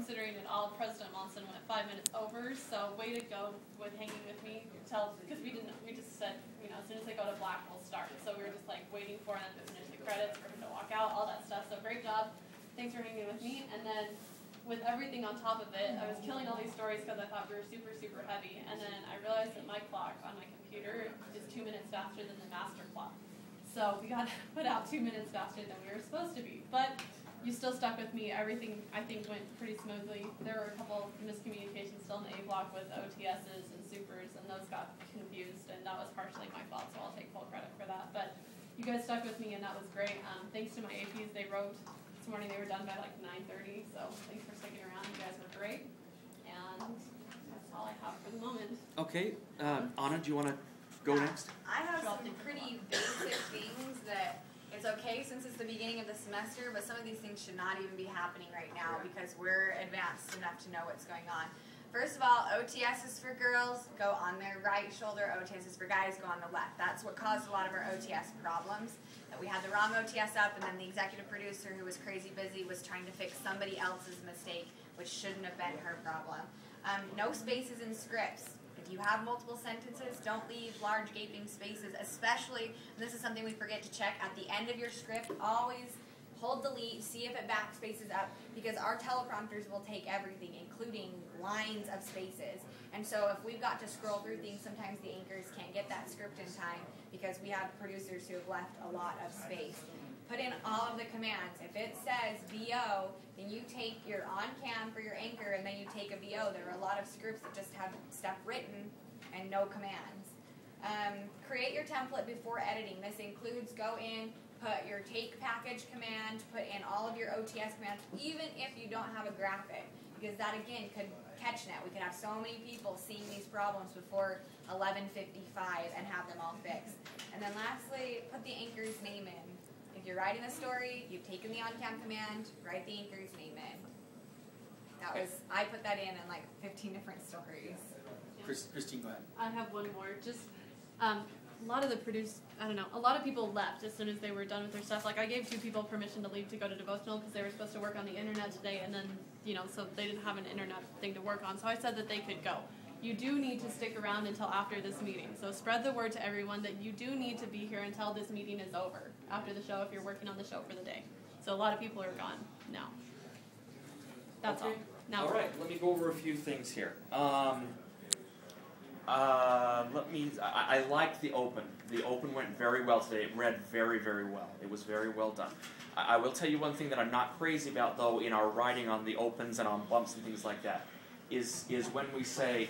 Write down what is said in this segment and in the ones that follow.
considering it all. President Monson went 5 minutes over, so way to go with hanging with me because we just said, as soon as they go to black, we'll start. So we were just like waiting for them to finish the credits, for him to walk out, all that stuff. So great job. Thanks for hanging with me. And then with everything on top of it, I was killing all these stories because I thought we were super, super heavy. And then I realized that my clock on my computer is 2 minutes faster than the master clock. So we got put out 2 minutes faster than we were supposed to be. But you still stuck with me. Everything, I think, went pretty smoothly. There were a couple miscommunications still in the A block with OTSs and supers, and those got confused, and that was partially my fault, so I'll take full credit for that. But you guys stuck with me, and that was great. Thanks to my APs, they wrote this morning. They were done by like 9:30, so thanks for sticking around. You guys were great, and that's all I have for the moment. Okay, Anna, do you want to go next? I have some pretty basic things that it's okay since it's the beginning of the semester, but some of these things should not even be happening right now because we're advanced enough to know what's going on. First of all, OTSs for girls go on their right shoulder, OTSs for guys go on the left. That's what caused a lot of our OTS problems, that we had the wrong OTS up, and then the executive producer, who was crazy busy, was trying to fix somebody else's mistake, which shouldn't have been her problem. No spaces in scripts. If you have multiple sentences, don't leave large gaping spaces, especially, and this is something we forget to check, at the end of your script, always hold delete, see if it backspaces up, because our teleprompters will take everything, including lines of spaces. And so if we've got to scroll through things, sometimes the anchors can't get that script in time because we have producers who have left a lot of space. Put in all of the commands. If it says VO, then you take your on-cam for your anchor and then you take a VO. There are a lot of scripts that just have stuff written and no commands. Create your template before editing. This includes go in, put your take package command, put in all of your OTS commands, even if you don't have a graphic, because that again could catch net. We could have so many people seeing these problems before 11:55 and have them all fixed. And then lastly, put the anchor's name in. If you're writing a story, you've taken the on-cam command, write the anchor's name in. That was, I put that in like 15 different stories. Christine, go ahead. I have one more. Just a lot of the a lot of people left as soon as they were done with their stuff. Like I gave 2 people permission to leave to go to devotional because they were supposed to work on the internet today, and then, so they didn't have an internet thing to work on. So I said that they could go. You do need to stick around until after this meeting. So spread the word to everyone that you do need to be here until this meeting is over, after the show, if you're working on the show for the day. So a lot of people are gone now. That's all. Now all right, let me go over a few things here. I liked the open. The open went very well today. It read very, very well. It was very well done. I will tell you one thing that I'm not crazy about, though, in our writing on the opens and on bumps and things like that, is when we say,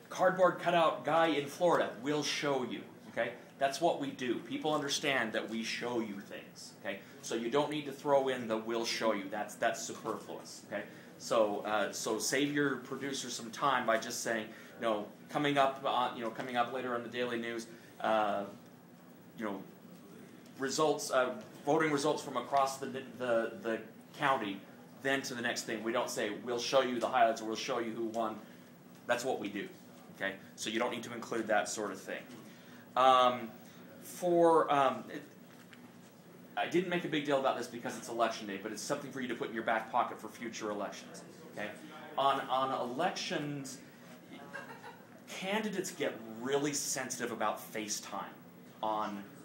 cardboard cutout guy in Florida will show you, okay? That's what we do. People understand that we show you things, okay? So you don't need to throw in the will show you. That's superfluous, okay? So save your producer some time by just saying, coming up later on the daily news, results, voting results from across the county. Then to the next thing. We don't say, we'll show you the highlights or we'll show you who won. That's what we do. Okay? So you don't need to include that sort of thing. I didn't make a big deal about this because it's election day, but it's something for you to put in your back pocket for future elections. Okay? On elections, candidates get really sensitive about face time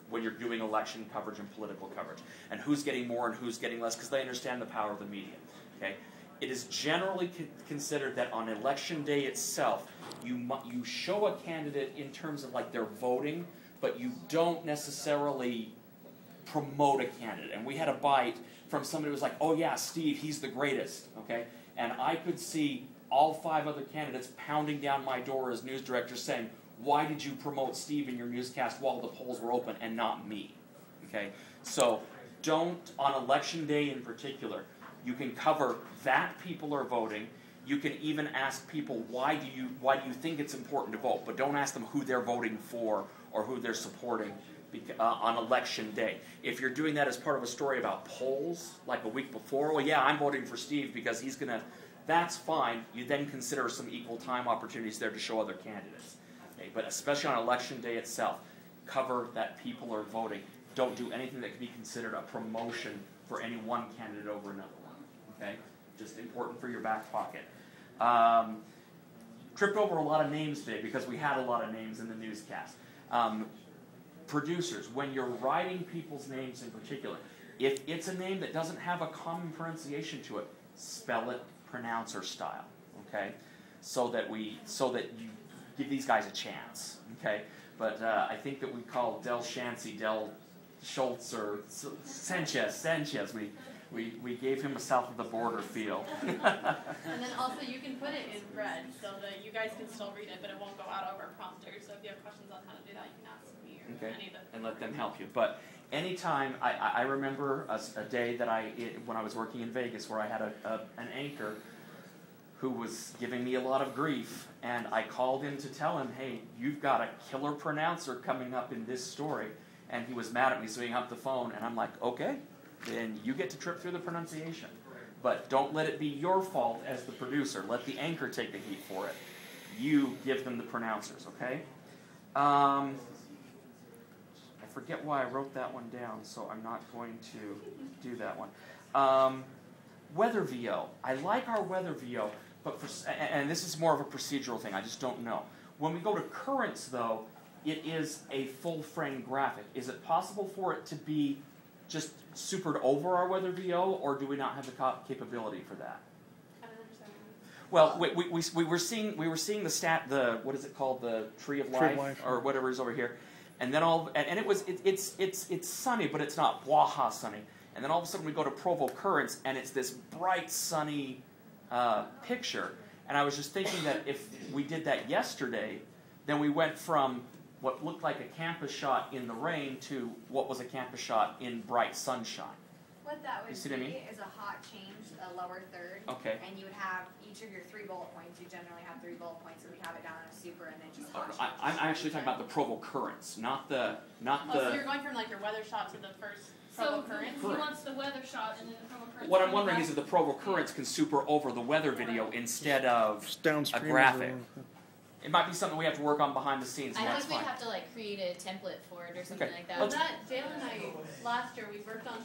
when you're doing election coverage and political coverage, and who's getting more and who's getting less, because they understand the power of the media. Okay, it is generally considered that on election day itself, you show a candidate in terms of like their voting, but you don't necessarily promote a candidate. And we had a bite from somebody who was like, "Oh yeah, Steve, he's the greatest." Okay, and I could see all 5 other candidates pounding down my door as news director saying, "Why did you promote Steve in your newscast while the polls were open and not me?" Okay, so don't, on election day in particular, you can cover that people are voting. You can even ask people, why do you think it's important to vote, but don't ask them who they're voting for or who they're supporting on election day. If you're doing that as part of a story about polls, like a week before, well, yeah, I'm voting for Steve because he's going to, that's fine. You then consider some equal time opportunities there to show other candidates. Okay? But especially on election day itself, cover that people are voting. Don't do anything that could be considered a promotion for any one candidate over another one. Okay? just important for your back pocket. Tripped over a lot of names today because we had a lot of names in the newscast. Producers, when you're writing people's names in particular, if it's a name that doesn't have a common pronunciation to it, spell it pronouncer style, okay? So that you give these guys a chance, okay? But I think that we call Del Shancy, Del Schultz, or Sanchez. We gave him a south of the border feel. And then also you can put it in red so that you guys can still read it, but it won't go out over a prompter. So if you have questions on how to do that, you can ask me or any of them. And let them help you. But anytime, I remember a day that when I was working in Vegas where I had an anchor who was giving me a lot of grief, and I called in to tell him, hey, you've got a killer pronouncer coming up in this story. And he was mad at me, so he hung up the phone, and I'm like, okay, then you get to trip through the pronunciation. But don't let it be your fault as the producer. Let the anchor take the heat for it. You give them the pronouncers, okay? I forget why I wrote that one down, so I'm not going to do that one. Weather VO. I like our weather VO, but and this is more of a procedural thing. I just don't know. When we go to currents, though, it is a full-frame graphic. Is it possible for it to be just supered over our weather VO, or do we not have the capability for that? I don't understand. Well, we were seeing the what is it called, the tree of life, or whatever is over here, and then it's sunny, but it's not Waha sunny. And then all of a sudden we go to Provo Currents, and it's this bright sunny picture. And I was just thinking that if we did that yesterday, then we went from what looked like a campus shot in the rain to what was a campus shot in bright sunshine. What that would You see what I mean? is a hot change, a lower third. Okay. And you would have each of your 3 bullet points. You generally have 3 bullet points, so we'd have it down on a super and then just hot change. I'm actually talking about the Provo Currents, not the. So you're going from like your weather shot to the first Provo Currents? He wants the weather shot and then the Provo Currents. What I'm wondering is if the Provo Currents can super over the weather video instead of a graphic. It might be something we have to work on behind the scenes, and I that's think fine. we'd have to like create a template for it or something like that. Well, Dale and I, last year, we worked on